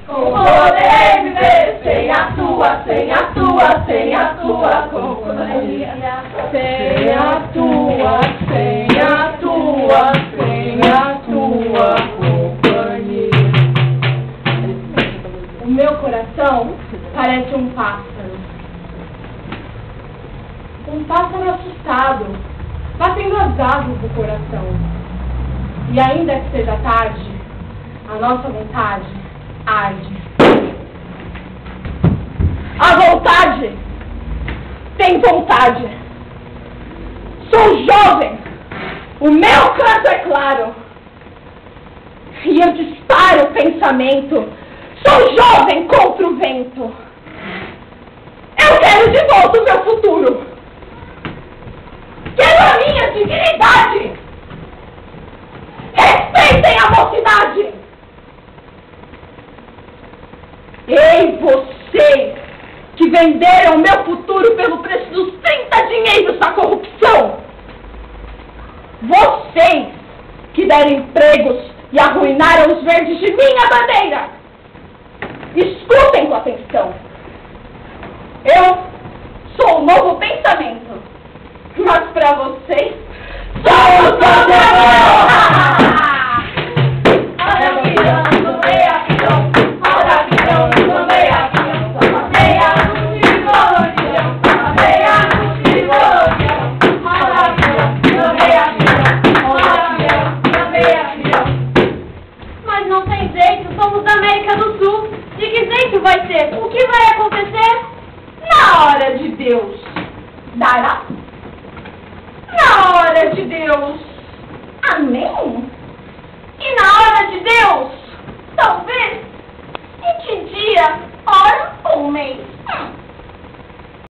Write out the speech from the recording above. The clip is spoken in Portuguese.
Como poder viver sem a tua, sem a tua, sem a tua companhia? Sem a tua, sem a tua, sem a tua companhia. O meu coração parece um pássaro. Um pássaro assustado, batendo as asas do coração. E ainda que seja tarde, a nossa vontade arde. A vontade tem vontade. Sou jovem, o meu canto é claro. E eu disparo o pensamento. Sou jovem contra o vento. Eu quero de volta o meu futuro. Quero a minha dignidade. Respeitem a mocidade. Ei, vocês que venderam meu futuro pelo preço dos 30 dinheiros da corrupção. Vocês que deram empregos e arruinaram os verdes de minha bandeira. Escutem com atenção. Eu sou o novo pensamento. Mas para vocês, sou o Poderoso! Mas não tem jeito, somos da América do Sul. De que jeito vai ser? O que vai acontecer? Na hora de Deus, dará. Na hora de Deus, amém? E na hora de Deus, talvez, em que dia, hora ou mês?